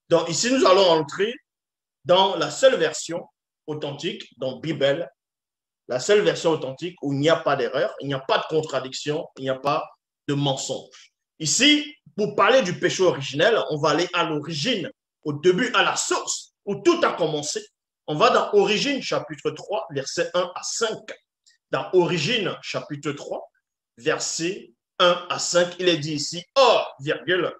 Donc ici, nous allons entrer dans la seule version authentique, dans Bible, la seule version authentique où il n'y a pas d'erreur, il n'y a pas de contradiction, il n'y a pas de mensonge. Ici, pour parler du péché originel, on va aller à l'origine, au début, à la source, où tout a commencé. On va dans Origine, chapitre 3, versets 1 à 5. Dans Origine, chapitre 3, versets 1 à 5, il est dit ici, or, virgule,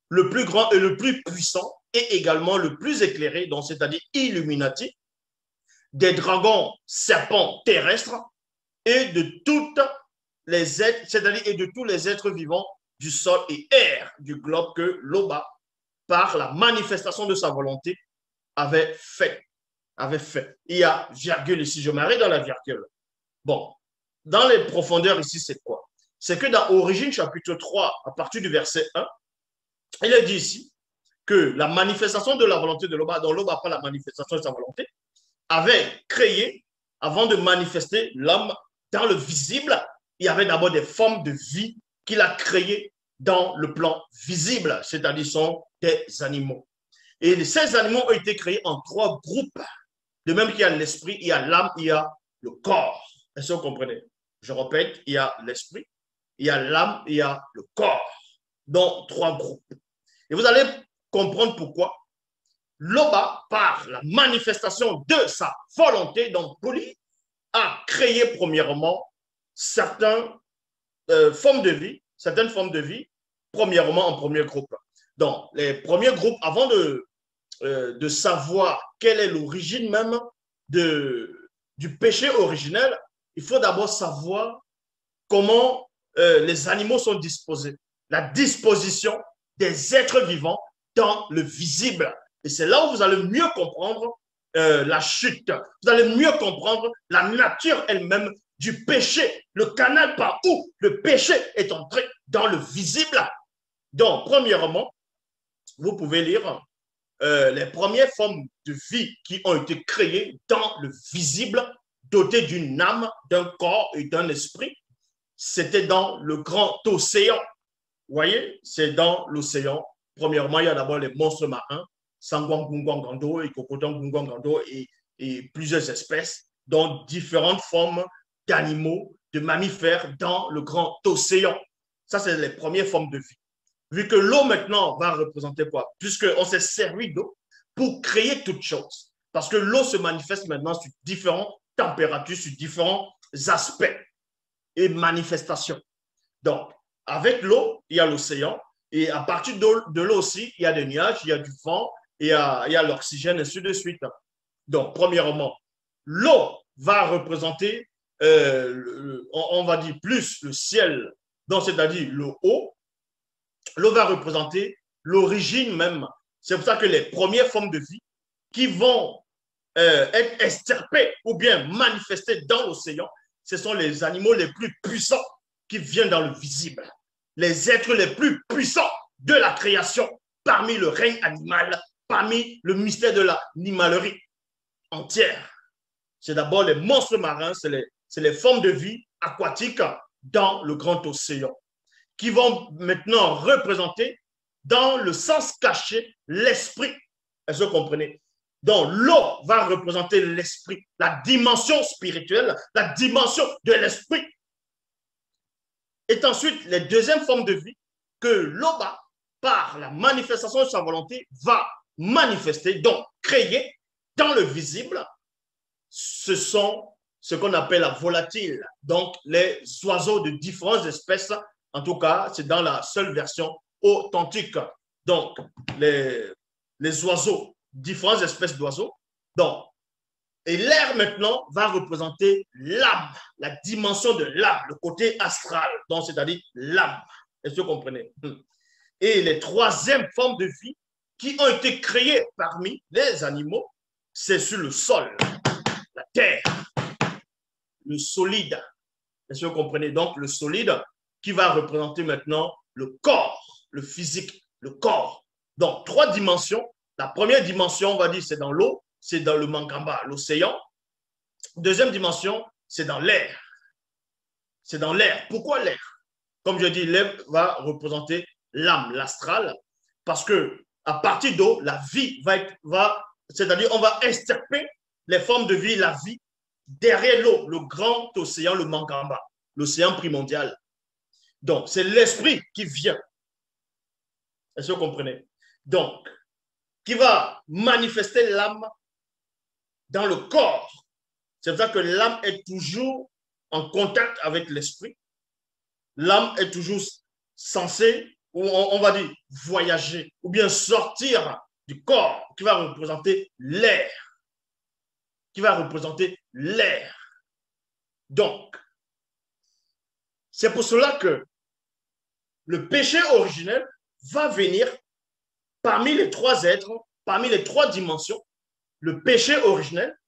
le plus grand et le plus puissant et également le plus éclairé, donc c'est-à-dire Illuminati, des dragons serpents terrestres et de toutes les êtres, c'est-à-dire et de tous les êtres vivants du sol et air du globe que Loba, par la manifestation de sa volonté, avait fait. Il y a virgule ici, je m'arrête dans la virgule. Bon, dans les profondeurs ici, c'est quoi? C'est que dans Origine chapitre 3, à partir du verset 1, il est dit ici que la manifestation de la volonté de Loba, dont Loba pas la manifestation de sa volonté, avait créé, avant de manifester l'homme dans le visible, il y avait d'abord des formes de vie qu'il a créées dans le plan visible, c'est-à-dire sont des animaux. Et ces animaux ont été créés en 3 groupes. De même qu'il y a l'esprit, il y a l'âme, il y a le corps. Est-ce que vous comprenez? Je répète, il y a l'esprit, il y a l'âme, il y a le corps. Donc 3 groupes. Et vous allez comprendre pourquoi Loba, par la manifestation de sa volonté, donc Poly, a créé premièrement certaines formes de vie, premièrement en premier groupe. Donc, les premiers groupes, avant de savoir quelle est l'origine même du péché originel, il faut d'abord savoir comment les animaux sont disposés, la disposition des êtres vivants dans le visible. Et c'est là où vous allez mieux comprendre la chute. Vous allez mieux comprendre la nature elle-même du péché, le canal par où le péché est entré dans le visible. Donc, premièrement, vous pouvez lire les premières formes de vie qui ont été créées dans le visible, dotées d'une âme, d'un corps et d'un esprit. C'était dans le grand océan. Vous voyez, c'est dans l'océan. Premièrement, il y a d'abord les monstres marins, Sangwang et Kokotang et plusieurs espèces, dont différentes formes d'animaux, de mammifères dans le grand océan. Ça, c'est les premières formes de vie. Vu que l'eau maintenant va représenter quoi? Puisqu'on s'est servi d'eau pour créer toutes choses. Parce que l'eau se manifeste maintenant sur différentes températures, sur différents aspects et manifestations. Donc, avec l'eau, il y a l'océan. Et à partir de l'eau aussi, il y a des nuages, il y a du vent, il y a l'oxygène, et ainsi de suite. Donc, premièrement, l'eau va représenter, on va dire plus le ciel, donc c'est-à-dire le haut. L'eau va représenter l'origine même. C'est pour ça que les premières formes de vie qui vont être extirpées ou bien manifestées dans l'océan, ce sont les animaux les plus puissants qui viennent dans le visible. Les êtres les plus puissants de la création parmi le règne animal, parmi le mystère de l'animalerie entière. C'est d'abord les monstres marins, c'est les formes de vie aquatiques dans le grand océan, qui vont maintenant représenter dans le sens caché l'esprit. Est-ce que vous comprenez? Donc, l'eau va représenter l'esprit, la dimension spirituelle, la dimension de l'esprit. Et ensuite, les deuxièmes formes de vie que l'Oba, par la manifestation de sa volonté, va manifester, donc créer dans le visible, ce sont ce qu'on appelle la volatile, donc les oiseaux de différentes espèces. En tout cas, c'est dans la seule version authentique. Donc, les oiseaux, différentes espèces d'oiseaux. Donc, et l'air maintenant va représenter l'âme, la dimension de l'âme, le côté astral, donc c'est-à-dire l'âme. Est-ce que vous comprenez? Et les troisièmes formes de vie qui ont été créées parmi les animaux, c'est sur le sol, la terre, le solide. Est-ce que vous comprenez? Donc, le solide qui va représenter maintenant le corps, le physique, le corps. Donc, 3 dimensions. La première dimension, on va dire, c'est dans l'eau, c'est dans le Mangamba, l'océan. Deuxième dimension, c'est dans l'air. C'est dans l'air. Pourquoi l'air? Comme je dis, l'air va représenter l'âme, l'astral, parce que À partir d'eau, la vie c'est-à-dire on va extirper les formes de vie, la vie, derrière l'eau, le grand océan, le Mangamba, l'océan primordial. Donc, c'est l'esprit qui vient. Est-ce que vous comprenez? Donc, qui va manifester l'âme dans le corps. C'est pour ça que l'âme est toujours en contact avec l'esprit. L'âme est toujours censée, on va dire, voyager ou bien sortir du corps qui va représenter l'air. Qui va représenter l'air. Donc, c'est pour cela que le péché originel va venir parmi les trois êtres, parmi les trois dimensions. Le péché originel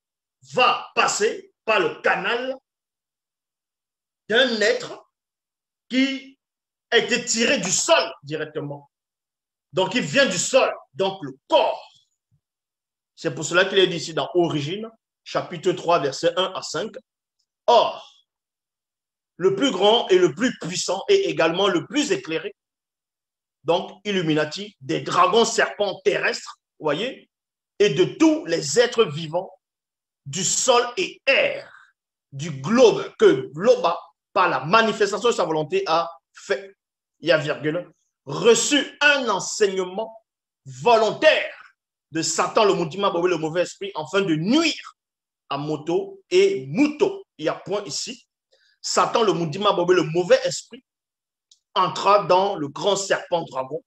va passer par le canal d'un être qui a été tiré du sol directement. Donc, il vient du sol, donc le corps. C'est pour cela qu'il est dit ici dans Origine, chapitre 3, versets 1 à 5. Or, le plus grand et le plus puissant et également le plus éclairé, donc Illuminati, des dragons serpents terrestres, vous voyez, et de tous les êtres vivants du sol et air, du globe, que Globa, par la manifestation de sa volonté, a fait, il y a virgule, reçu un enseignement volontaire de Satan, le Moutima Bobé, le mauvais esprit, afin de nuire à Moto et Muto. Il y a point ici. Satan, le Moutima Bobé, le mauvais esprit, entra dans le grand serpent dragon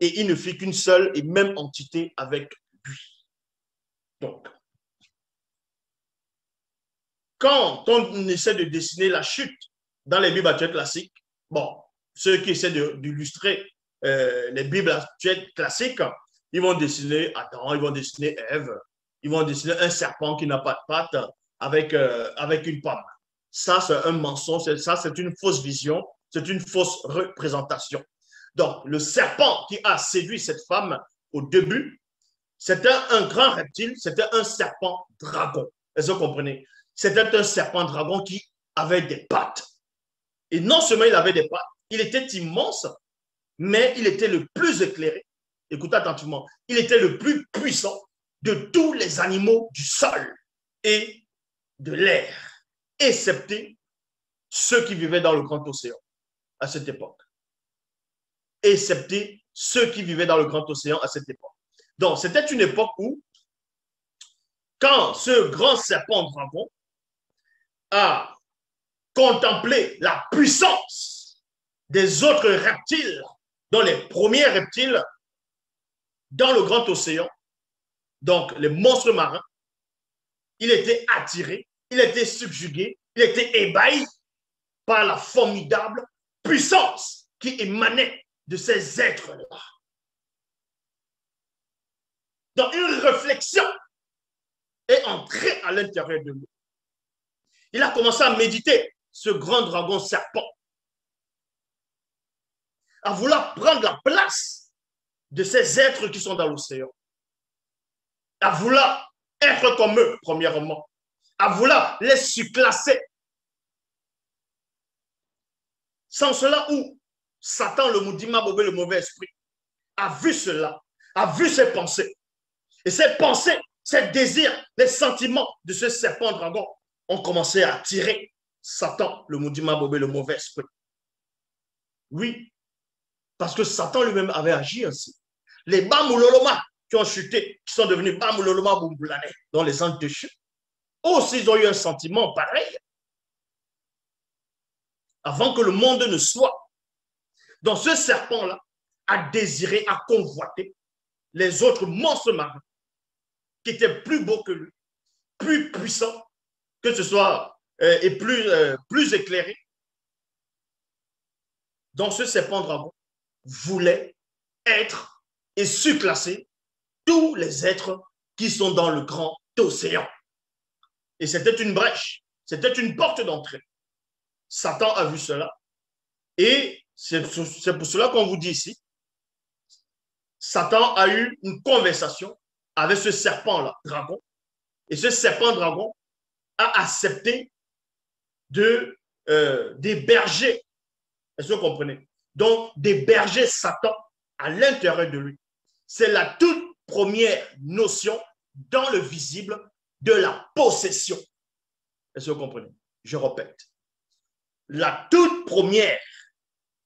et il ne fit qu'une seule et même entité avec lui. Donc, quand on essaie de dessiner la chute dans les Bibles actuelles classiques, bon, ceux qui essaient d'illustrer les Bibles actuelles classiques, ils vont dessiner Adam, ils vont dessiner Ève, ils vont dessiner un serpent qui n'a pas de pattes avec une pomme. Ça, c'est un mensonge, ça, c'est une fausse vision, c'est une fausse représentation. Donc, le serpent qui a séduit cette femme au début, c'était un grand reptile, c'était un serpent dragon. Est-ce que vous comprenez? C'était un serpent dragon qui avait des pattes. Et non seulement il avait des pattes, il était immense, mais il était le plus éclairé. Écoutez attentivement, il était le plus puissant de tous les animaux du sol et de l'air, excepté ceux qui vivaient dans le grand océan à cette époque. Excepté ceux qui vivaient dans le grand océan à cette époque. Donc, c'était une époque où, quand ce grand serpent dragon a contemplé la puissance des autres reptiles, dont les premiers reptiles dans le grand océan, donc les monstres marins, il était attiré, il était subjugué, il était ébahi par la formidable puissance qui émanait de ces êtres-là. Donc une réflexion est entrée à l'intérieur de lui. Il a commencé à méditer, ce grand dragon serpent, à vouloir prendre la place de ces êtres qui sont dans l'océan, à vouloir être comme eux, premièrement, à vouloir les surclasser. Sans cela, où Satan, le Moudima Bobé, le mauvais esprit, a vu cela, a vu ses pensées. Et ces pensées, ces désirs, les sentiments de ce serpent dragon ont commencé à attirer Satan, le Moudima Bobé, le mauvais esprit. Oui, parce que Satan lui-même avait agi ainsi. Les Bamouloloma qui ont chuté, qui sont devenus Bamouloloma Boumbulane, dans les anges de chute, aussi ils ont eu un sentiment pareil. Avant que le monde ne soit. Donc ce serpent-là a désiré, a convoité les autres monstres marins qui étaient plus beaux que lui, plus puissants, que ce soit et plus éclairés. Donc ce serpent dragon voulait être et surclasser tous les êtres qui sont dans le grand océan. Et c'était une brèche, c'était une porte d'entrée. Satan a vu cela. Et c'est pour cela qu'on vous dit ici, Satan a eu une conversation avec ce serpent-là, dragon. Et ce serpent dragon a accepté d'héberger, est-ce que vous comprenez? Donc, d'héberger Satan à l'intérieur de lui. c'est la toute première notion dans le visible de la possession. Est-ce que vous comprenez? Je répète. La toute première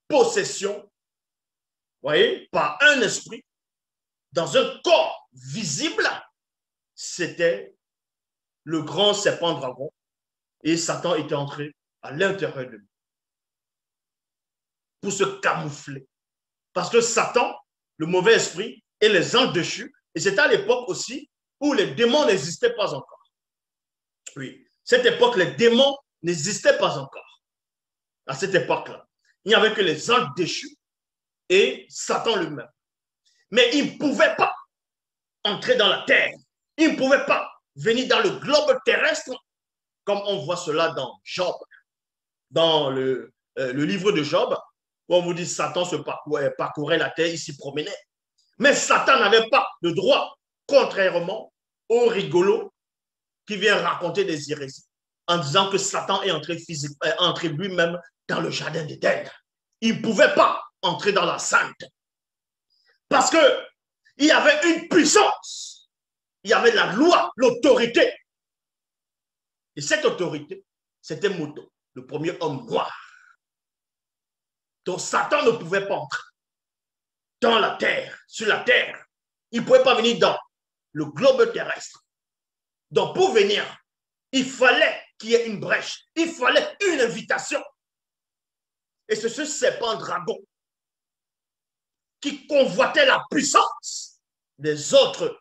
possession, voyez, par un esprit, dans un corps visible, c'était le grand serpent dragon. Et Satan était entré à l'intérieur de lui pour se camoufler. Parce que Satan, le mauvais esprit, et les anges déchus, et c'était à l'époque aussi où les démons n'existaient pas encore. Oui, cette époque, les démons n'existaient pas encore. À cette époque-là, il n'y avait que les anges déchus et Satan lui-même. Mais il ne pouvait pas entrer dans la terre. Il ne pouvait pas venir dans le globe terrestre, comme on voit cela dans Job, dans le livre de Job, où on vous dit Satan se parcourait la terre, il s'y promenait. Mais Satan n'avait pas le droit, contrairement au rigolo qui vient raconter des hérésies, en disant que Satan est entré lui-même dans le jardin d'Éden. Il ne pouvait pas entrer dans la sainte. Parce qu'il y avait une puissance, il y avait la loi, l'autorité. Et cette autorité, c'était Moto, le premier homme noir. Donc Satan ne pouvait pas entrer dans la terre, sur la terre. Il ne pouvait pas venir dans le globe terrestre. Donc pour venir, il fallait qu'il y ait une brèche, il fallait une invitation. Et c'est ce serpent dragon qui convoitait la puissance des autres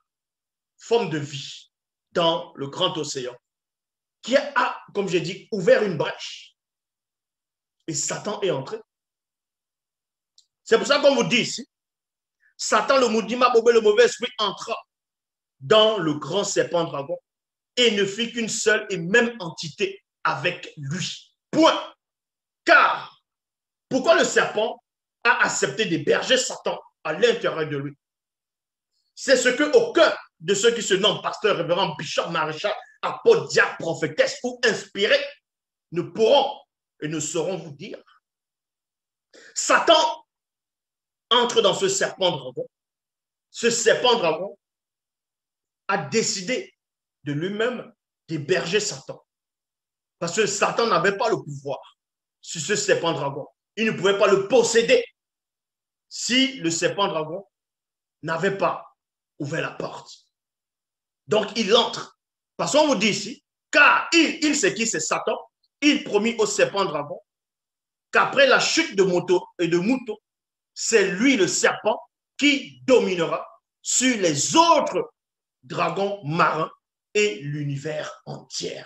formes de vie dans le grand océan, qui a, comme j'ai dit, ouvert une brèche. Et Satan est entré. C'est pour ça qu'on vous dit ici, Satan, le Moudima Bobé, le mauvais esprit, entra dans le grand serpent dragon et ne fit qu'une seule et même entité avec lui. Point. Car, pourquoi le serpent a accepté d'héberger Satan à l'intérieur de lui? C'est ce que aucun de ceux qui se nomment pasteur, révérend, bishop, maréchal, apôtre, diacre, prophétesse ou inspiré ne pourront et ne sauront vous dire. Satan entre dans ce serpent dragon. Ce serpent dragon a décidé de lui-même d'héberger Satan. Parce que Satan n'avait pas le pouvoir sur ce serpent dragon. Il ne pouvait pas le posséder si le serpent dragon n'avait pas ouvert la porte. Donc il entre. Parce qu'on vous dit ici, car il sait qui c'est Satan, il promit au serpent dragon qu'après la chute de Moto et de Mouto, c'est lui le serpent qui dominera sur les autres dragons marins et l'univers entier.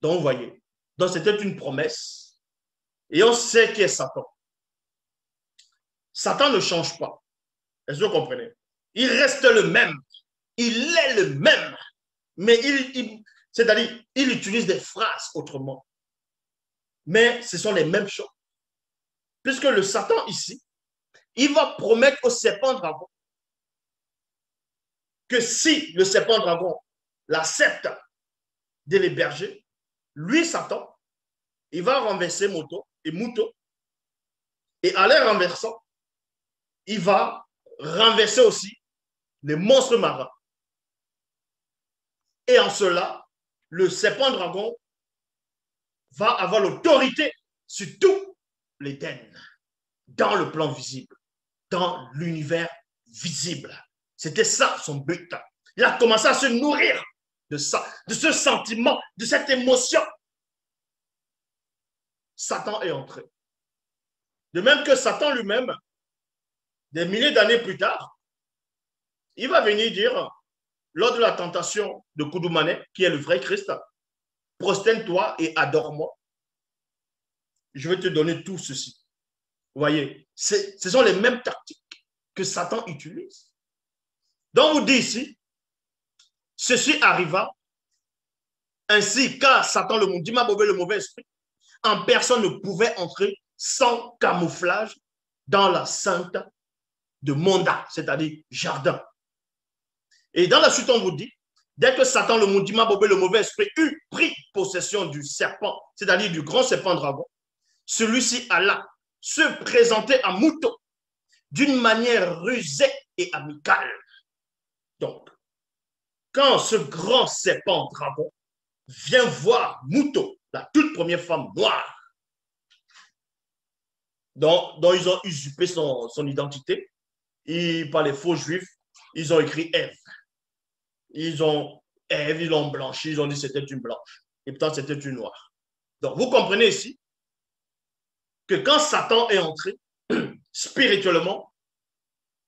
Donc, vous voyez, donc c'était une promesse et on sait qui est Satan. Satan ne change pas. Est-ce que vous comprenez? Il reste le même. Il est le même. Mais c'est-à-dire, il utilise des phrases autrement. Mais ce sont les mêmes choses. Puisque le Satan ici, il va promettre au serpent dragon que si le serpent dragon l'accepte de l'héberger, lui, Satan, il va renverser Moto et Mouto. Et en les renversant, il va renverser aussi les monstres marins. Et en cela, le serpent dragon va avoir l'autorité sur tout l'Éden, dans le plan visible, dans l'univers visible. C'était ça son but. Il a commencé à se nourrir de ça, de ce sentiment, de cette émotion. Satan est entré. De même que Satan lui-même, des milliers d'années plus tard, il va venir dire, lors de la tentation de Koudoumane, qui est le vrai Christ, prosterne-toi et adore-moi. Je vais te donner tout ceci. Vous voyez, ce sont les mêmes tactiques que Satan utilise. Donc, on vous dit ici, ceci arriva ainsi car Satan, le Moudima Bobé, le mauvais esprit, en personne ne pouvait entrer sans camouflage dans la sainte de Monda, c'est-à-dire jardin. Et dans la suite, on vous dit, dès que Satan, le Moudima Bobé, le mauvais esprit, eut pris possession du serpent, c'est-à-dire du grand serpent dragon, celui-ci alla se présenter à Mouto d'une manière rusée et amicale. Donc, quand ce grand serpent dragon vient voir Mouto, la toute première femme noire, dont ils ont usurpé son identité, et par les faux juifs, ils ont écrit Ève. Ils l'ont blanchi, ils ont dit que c'était une blanche. Et pourtant, c'était une noire. Donc, vous comprenez ici que quand Satan est entré spirituellement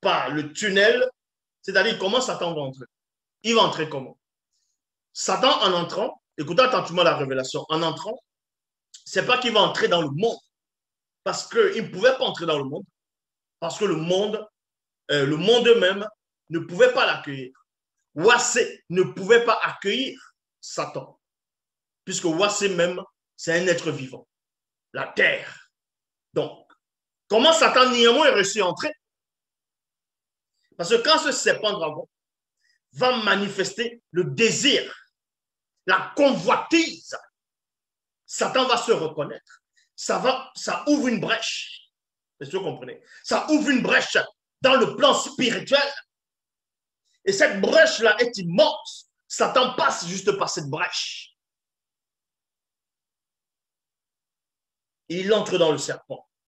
par le tunnel, c'est-à-dire comment Satan va entrer? Il va entrer comment? Satan, en entrant, écoutez attentivement la révélation, en entrant, c'est pas qu'il va entrer dans le monde, parce qu'il ne pouvait pas entrer dans le monde, parce que le monde même ne pouvait pas l'accueillir. Wassé ne pouvait pas accueillir Satan, puisque Wassé même, c'est un être vivant, la terre. Donc, comment Satan néanmoins est réussi à entrer? Parce que quand ce serpent dragon va manifester le désir, la convoitise, Satan va se reconnaître. Ça ouvre une brèche. Est-ce que vous comprenez? Ça ouvre une brèche dans le plan spirituel. Et cette brèche-là est immense. Satan passe juste par cette brèche. Il entre dans le serpent.